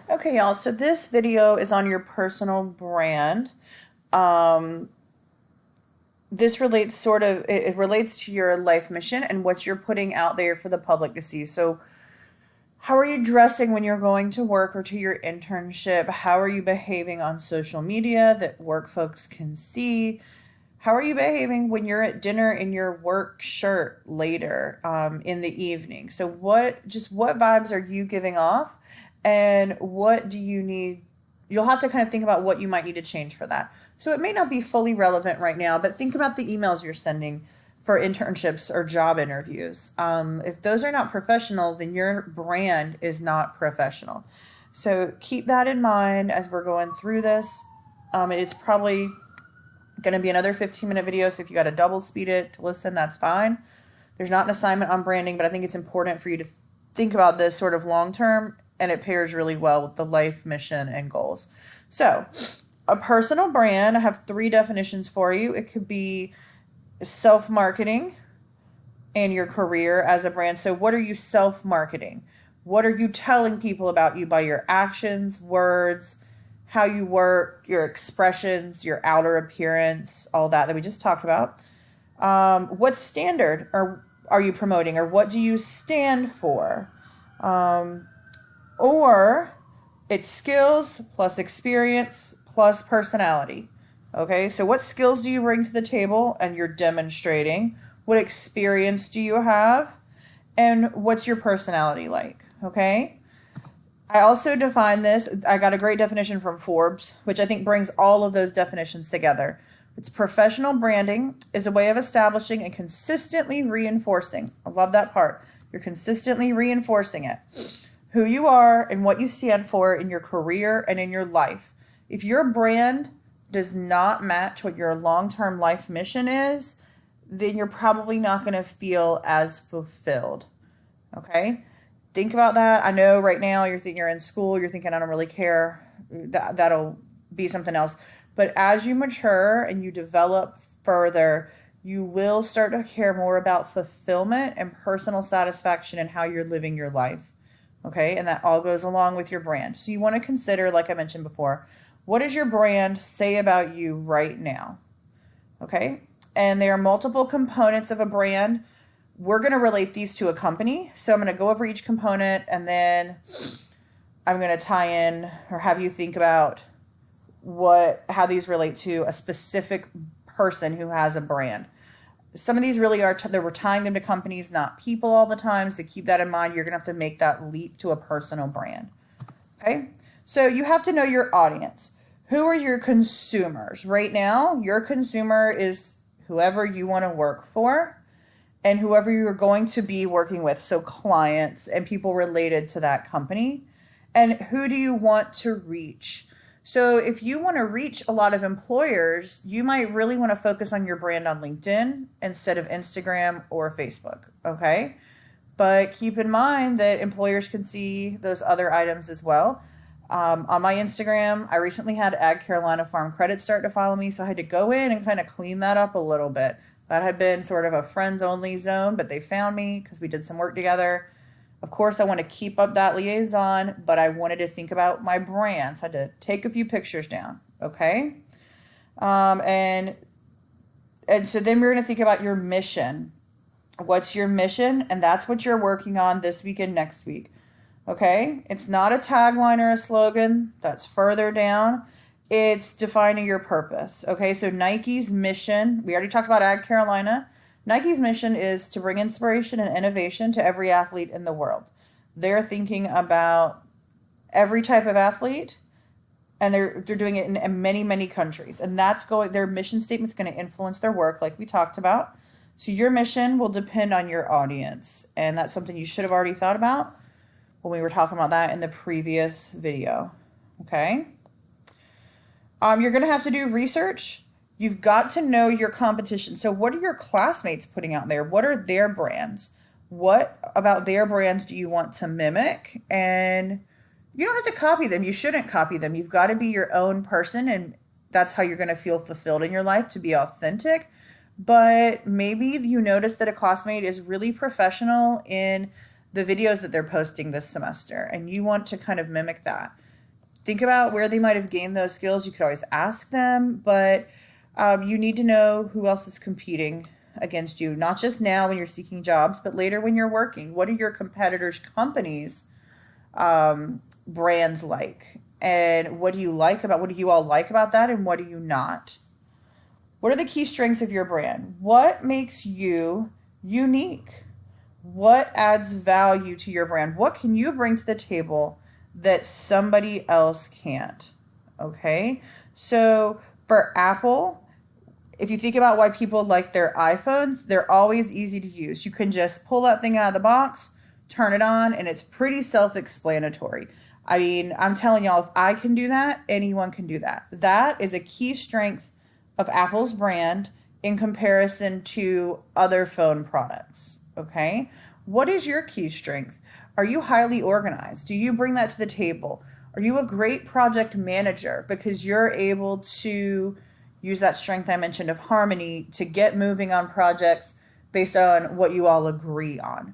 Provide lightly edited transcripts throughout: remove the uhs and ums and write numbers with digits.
Okay, y'all. So this video is on your personal brand. Um, this relates it relates to your life mission and what you're putting out there for the public to see. So how are you dressing when you're going to work or to your internship? How are you behaving on social media that work folks can see? How are you behaving when you're at dinner in your work shirt later in the evening? So what vibes are you giving off, and what do you need? You'll have to kind of think about what you might need to change for that. So it may not be fully relevant right now, but think about the emails you're sending for internships or job interviews. If those are not professional, then your brand is not professional. So keep that in mind as we're going through this. It's probably going to be another 15-minute video, so if you got to double speed it to listen, that's fine. There's not an assignment on branding, but I think it's important for you to think about this sort of long term, and it pairs really well with the life mission and goals. So, a personal brand, I have three definitions for you. It could be self marketing and your career as a brand. So, what are you self marketing? What are you telling people about you by your actions, words, how you work, your expressions, your outer appearance, all that we just talked about? What standard are you promoting, or what do you stand for? Um, or it's skills plus experience plus personality. Okay, so what skills do you bring to the table and you're demonstrating? What experience do you have? And what's your personality like? Okay, I also define this. I got a great definition from Forbes, which I think brings all of those definitions together. It's professional branding is a way of establishing and consistently reinforcing. I love that part. You're consistently reinforcing it. Who you are and what you stand for in your career and in your life. If your brand does not match what your long-term life mission is, then you're probably not going to feel as fulfilled. Okay? Think about that. I know right now you're thinking you're in school, you're thinking I don't really care. That'll be something else. But as you mature and you develop further, you will start to care more about fulfillment and personal satisfaction and how you're living your life. Okay? And that all goes along with your brand. So you want to consider, like I mentioned before, what does your brand say about you right now? Okay? And there are multiple components of a brand. We're going to relate these to a company. So I'm going to go over each component, and then I'm going to tie in or have you think about how these relate to a specific person who has a brand. Some of these really are we're tying them to companies, not people all the time. So keep that in mind. You're going to have to make that leap to a personal brand. Okay? So you have to know your audience. Who are your consumers? Right now, your consumer is whoever you want to work for and whoever you're going to be working with. So clients and people related to that company. And who do you want to reach? So if you want to reach a lot of employers, you might really want to focus on your brand on LinkedIn instead of Instagram or Facebook. Okay? But keep in mind that employers can see those other items as well. On my Instagram, I recently had Ag Carolina Farm Credit start to follow me, so I had to go in and kind of clean that up a little bit. That had been sort of a friends only zone, but they found me because we did some work together. Of course, I want to keep up that liaison, but I wanted to think about my brand, so I had to take a few pictures down. Okay, um, and and so then we're going to think about your mission. What's your mission? And that's what you're working on this week and next week. Okay? It's not a tagline or a slogan. That's further down. It's defining your purpose. Okay? So Nike's mission, we already talked about Ag Carolina. Nike's mission is to bring inspiration and innovation to every athlete in the world. They're thinking about every type of athlete, and they're doing it in many countries, and their mission statement's going to influence their work like we talked about. So your mission will depend on your audience, and that's something you should have already thought about when we were talking about that in the previous video. Okay. You're going to have to do research. You've got to know your competition. So what are your classmates putting out there? What are their brands? What about their brands do you want to mimic? And you don't have to copy them. You shouldn't copy them. You've got to be your own person, and that's how you're going to feel fulfilled in your life, to be authentic. But maybe you notice that a classmate is really professional in the videos that they're posting this semester, and you want to kind of mimic that. think about where they might have gained those skills. You could always ask them, but you need to know who else is competing against you, not just now when you're seeking jobs, but later when you're working. What are your competitors' companies' brands like? And what do you all like about that, and what do you not? What are the key strengths of your brand? What makes you unique? What adds value to your brand? What can you bring to the table that somebody else can't? Okay. So for Apple, if you think about why people like their iPhones, they're always easy to use. You can just pull that thing out of the box, turn it on, and it's pretty self-explanatory. I mean, I'm telling y'all, if I can do that, anyone can do that. That is a key strength of Apple's brand in comparison to other phone products. Okay. What is your key strength? Are you highly organized? Do you bring that to the table? Are you a great project manager because you're able to use that strength I mentioned of harmony to get moving on projects based on what you all agree on?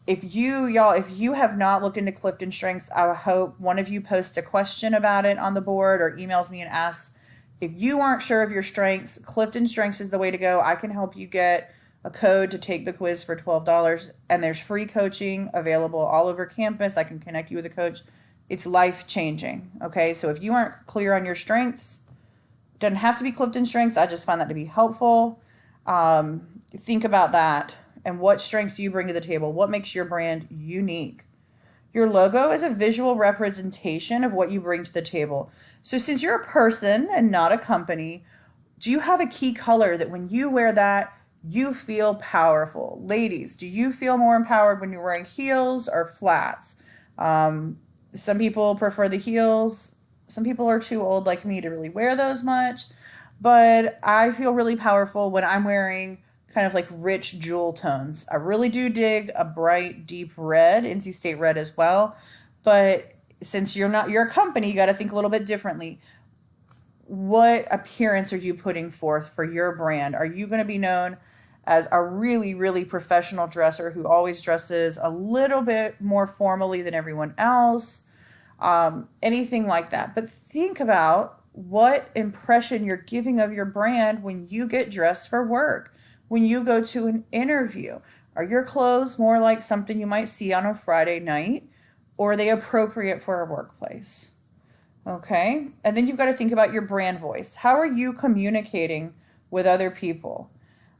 If you have not looked into Clifton Strengths, I hope one of you posts a question about it on the board or emails me and asks. If you aren't sure of your strengths, Clifton Strengths is the way to go. I can help you get a code to take the quiz for $12, and there's free coaching available all over campus. I can connect you with a coach. It's life-changing, okay? So if you aren't clear on your strengths, it doesn't have to be Clifton Strengths. I just find that to be helpful. Think about that, and what strengths do you bring to the table? What makes your brand unique? Your logo is a visual representation of what you bring to the table. So since you're a person and not a company, do you have a key color that when you wear that, you feel powerful? Ladies, do you feel more empowered when you're wearing heels or flats? Some people prefer the heels. Some people are too old like me to really wear those much. But I feel really powerful when I'm wearing kind of like rich jewel tones. I really do dig a bright, deep red, NC State red as well. But since you're a company, you got to think a little bit differently. What appearance are you putting forth for your brand? Are you going to be known as a really, really professional dresser who always dresses a little bit more formally than everyone else? Anything like that. But think about what impression you're giving of your brand when you get dressed for work, when you go to an interview. Are your clothes more like something you might see on a Friday night, or are they appropriate for a workplace? Okay. And then you've got to think about your brand voice. How are you communicating with other people?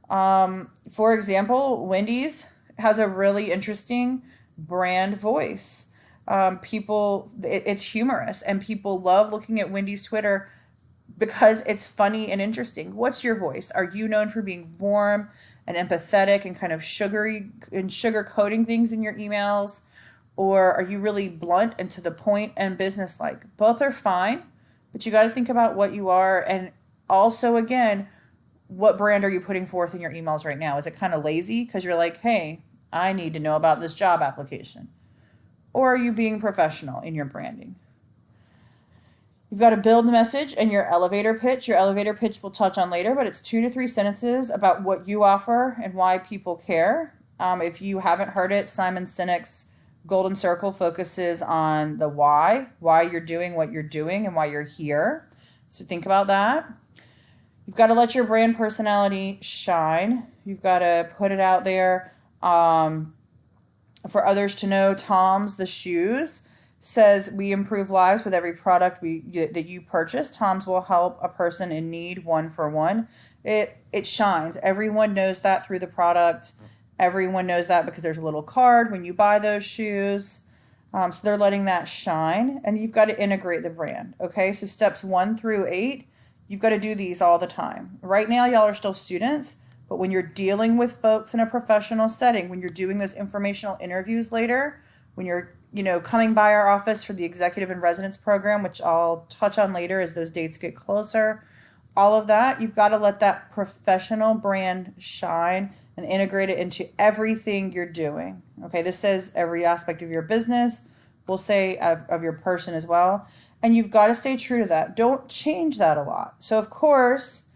For example, Wendy's has a really interesting brand voice. It's humorous, and people love looking at Wendy's Twitter because it's funny and interesting. What's your voice? Are you known for being warm and empathetic and kind of sugary and sugar coating things in your emails? Or are you really blunt and to the point and business-like? Both are fine, but you got to think about what you are. And also, again, what brand are you putting forth in your emails right now? Is it kind of lazy because you're like, hey, I need to know about this job application? Or are you being professional in your branding? You've got to build the message and your elevator pitch. Your elevator pitch we'll touch on later, but it's 2 to 3 sentences about what you offer and why people care. If you haven't heard it, Simon Sinek's Golden Circle focuses on the why you're doing what you're doing and why you're here. So think about that. You've got to let your brand personality shine. You've got to put it out there for others to know. Tom's the shoes says we improve lives with every product that you purchase. Tom's will help a person in need one for one. It shines. Everyone knows that through the product. Everyone knows that because there's a little card when you buy those shoes. So they're letting that shine, and you've got to integrate the brand. Okay, so steps 1 through 8, you've got to do these all the time. Right now, y'all are still students, but when you're dealing with folks in a professional setting, when you're doing those informational interviews later, when you're coming by our office for the executive and residence program, which I'll touch on later as those dates get closer, all of that, you've got to let that professional brand shine and integrate it into everything you're doing. Okay, this says every aspect of your business. We'll say of your person as well. And you've got to stay true to that. Don't change that a lot. So, of course,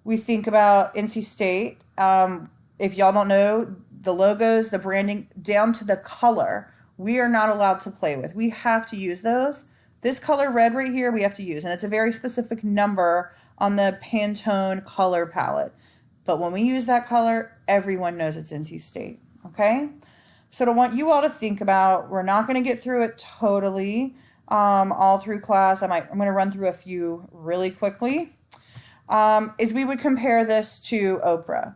we think about NC State. If y'all don't know, the logos, the branding, down to the color, we are not allowed to play with. We have to use those This color red right here we have to use, and it's a very specific number on the Pantone color palette. But when we use that color, everyone knows it's NC State, okay? So I want you all to think about, we're not going to get through it totally all through class. I'm going to run through a few really quickly. Is we would compare this to Oprah.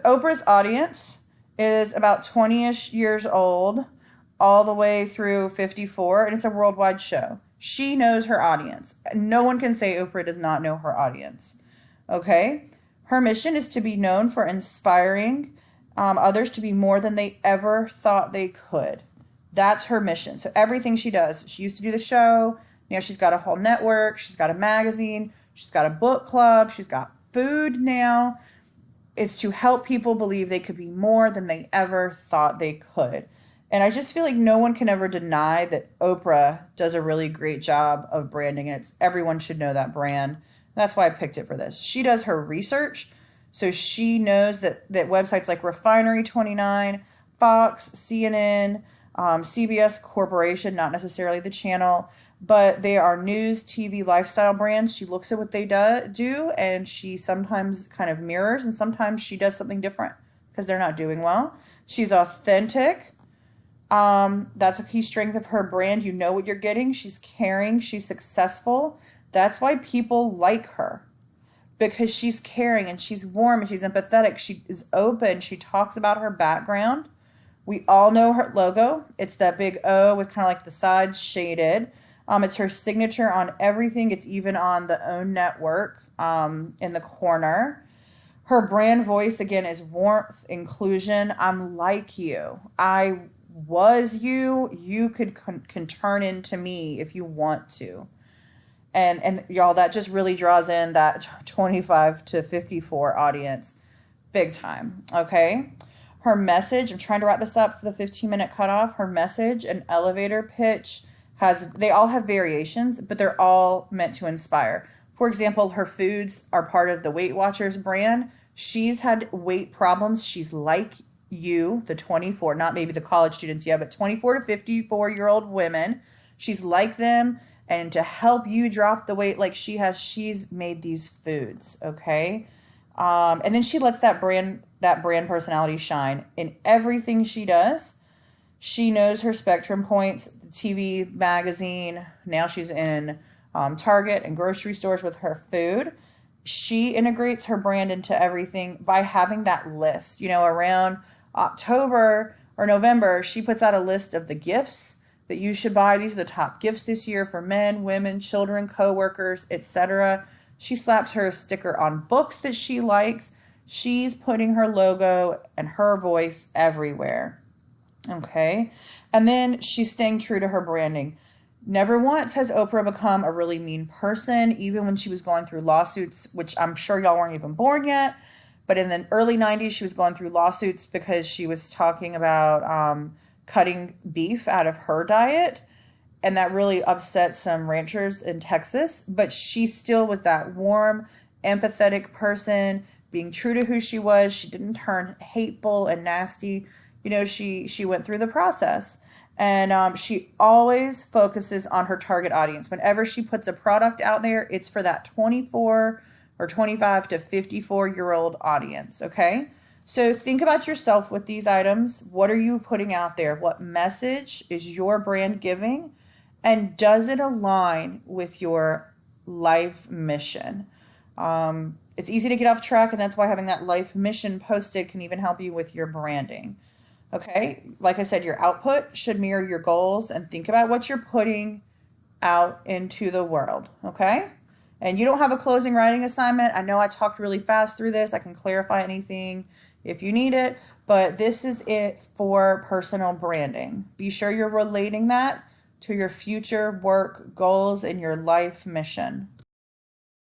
Oprah's audience is about 20-ish years old all the way through 54, and it's a worldwide show. She knows her audience. No one can say Oprah does not know her audience. Okay? Her mission is to be known for inspiring others to be more than they ever thought they could. That's her mission. So everything she does, she used to do the show. Now she's got a whole network. She's got a magazine. She's got a book club. She's got food now. It's to help people believe they could be more than they ever thought they could. And I just feel like no one can ever deny that Oprah does a really great job of branding, and everyone should know that brand. That's why I picked it for this. She does her research, so she knows that websites like Refinery29, Fox, CNN, CBS Corporation, not necessarily the channel, but they are news, TV, lifestyle brands. She looks at what they do, and she sometimes kind of mirrors, and sometimes she does something different because they're not doing well. She's authentic. That's a key strength of her brand. You know what you're getting. She's caring. She's successful. That's why people like her, because she's caring and she's warm and she's empathetic. She is open. She talks about her background. We all know her logo. It's that big O with kind of like the sides shaded. It's her signature on everything. It's even on the OWN network in the corner. Her brand voice, again, is warmth, inclusion. I'm like you. I was you. You can turn into me if you want to. And y'all, that just really draws in that 25 to 54 audience big time, okay? Her message, I'm trying to wrap this up for the 15-minute cutoff. Her message and elevator pitch they all have variations, but they're all meant to inspire. For example, her foods are part of the Weight Watchers brand. She's had weight problems. She's like you, the 24, not maybe the college students yet, but 24 to 54-year-old women. She's like them. And to help you drop the weight like she has, she's made these foods, okay? And then she lets that brand personality shine in everything she does. She knows her spectrum points, TV, magazine. Now she's in Target and grocery stores with her food. She integrates her brand into everything by having that list. You know, around October or November, she puts out a list of the gifts that you should buy. These are the top gifts this year for men, women, children, coworkers, etc. She slaps her sticker on books that she likes. She's putting her logo and her voice everywhere. Okay? And then she's staying true to her branding. Never once has Oprah become a really mean person, even when she was going through lawsuits, which I'm sure y'all weren't even born yet. But in the early 90s, she was going through lawsuits because she was talking about cutting beef out of her diet, and that really upset some ranchers in Texas. But she still was that warm, empathetic person, being true to who she was. She didn't turn hateful and nasty. You know, she went through the process, and she always focuses on her target audience. Whenever she puts a product out there, it's for that 24 or 25 to 54-year-old audience, okay? So think about yourself with these items. What are you putting out there? What message is your brand giving? And does it align with your life mission? It's easy to get off track, and that's why having that life mission posted can even help you with your branding. Okay? Like I said, your output should mirror your goals, and think about what you're putting out into the world. Okay? And you don't have a closing writing assignment. I know I talked really fast through this. I can clarify anything if you need it, but this is it for personal branding. Be sure you're relating that to your future work goals and your life mission.